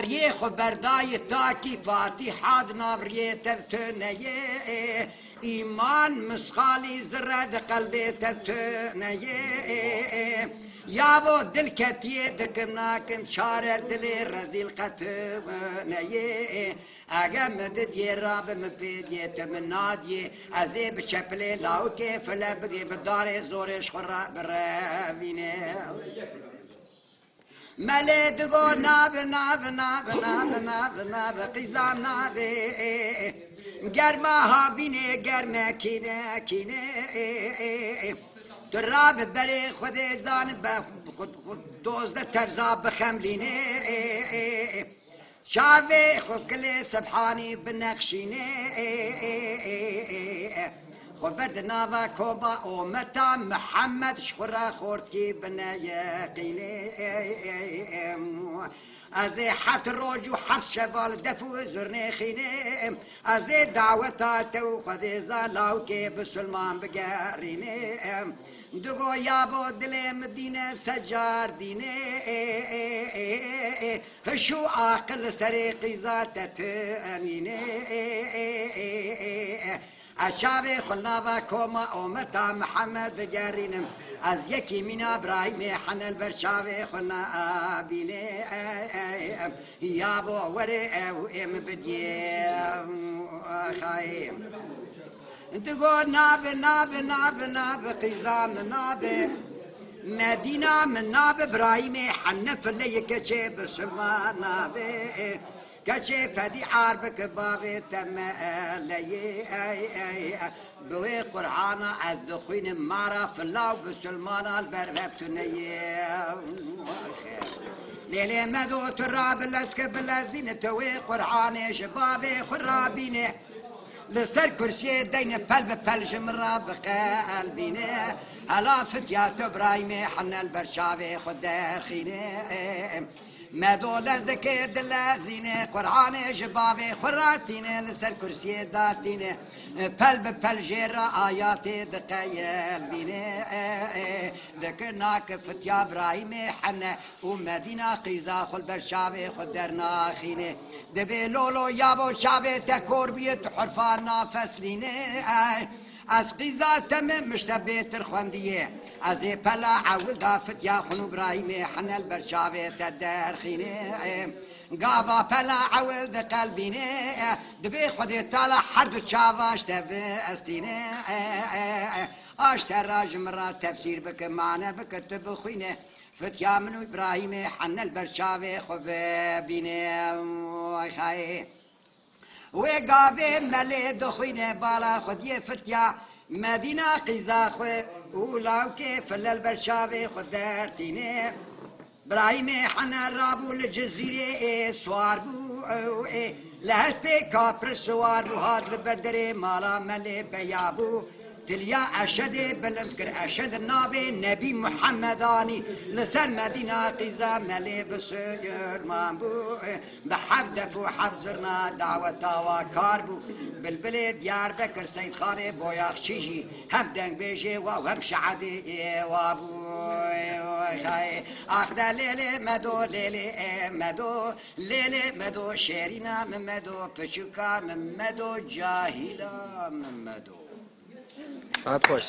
یه خبردای تاکی فاتحات ناوریه ترتنیه ایمان مسخالی زرد قلبی ترتنیه یا با دل کتیه دکم ناکم چاره دل رزیل قطبنیه اگه مدد یه راب مفیدیه تمنادیه ازی بشپله لاوکه فله بگی بداره زورش خورا بروینه ملدگو ناب ناب ناب ناب ناب ناب قیزام نابه گرما ها بینه گرما کینه کینه دراب بری خود زان خود دوزده ترزاب بخملینه شاوی خود کل سبحانی بنقشینه خود برد ناوا کوبا اومتا محمد شخورا خورد کی بنا یقینه از حفت روج و حفت شبال دفو زرنه خینه از دعوتا تو خود زالاو که بسلمان بگرینه دگو یابو دل مدینه سجار دینه هشو عاقل سر قیزات امینه اشابه خلنا كوما اومتا محمد جارينم از يكي من ابراهيم حن البرشاوي خلنا ابيني يا ابو وري ام بدي خايم انت قول ناب ناب ناب ناب قيزام ناب مدينة من ناب ابراهيم حنف اللي كشي بسما ناب كشي فدي عاربك بابي تمالي بوي قرآن از دخوين مارا فلاو بسلمان البرفتني ليلي مدو تراب الاسك بلازين توي قرآن شبابي خرابيني لسر كرسي دين بل ببل جمرا بقلبيني هلا فتيات ابراهيم حنا البرشاوي خد داخيني مدو لزدك دلازيني قرآن جبابي خراتيني لسر كرسي داتيني بل ببل جيرا آياتي دقيل بيني ذكرناك فتيا ابراهيم حنا ومدينة قيزا خل برشاوي خد درنا خيني دبي لولو يابو شابي تكور بيت حرفانا فسليني از قیزا تمام مشتبه ترخواندیه از پلا عول دافت یا خنو ابراهیم حنل برشاوه تدر خینه قابا پلا عول ده قلبینه دبی خودی تالا هر دو چاواش تبه استینه آشتر راجم را تفسیر بک معنی بکتب خوینه فتیا منو ابراهیم حنل برشاوه خوب بینه خواهی وقابي ملي دخوينه بالا خديه فتيا مدينة قيزا خوي ولاو كيف البرشاوي خدرتينه برايم حنا رابو الجزيرة سوار بو لهس بي كابر سوار بو هاد البردري مالا ملي بيابو تليا أشد بالمكر أشد النبي نبي محمداني لسر مدينة قيزا ملي بسير مامبو بحب دفو حفظرنا دعوة وكاربو بالبلد ديار بكر سيد خاني بويا خشيجي هم دنگ بيجي وهم شعدي وابو أخدا ليلي مدو ليلي مدو ليلي مدو شيرينا من مدو فشوكا من مدو جاهلا من مدو فقط باش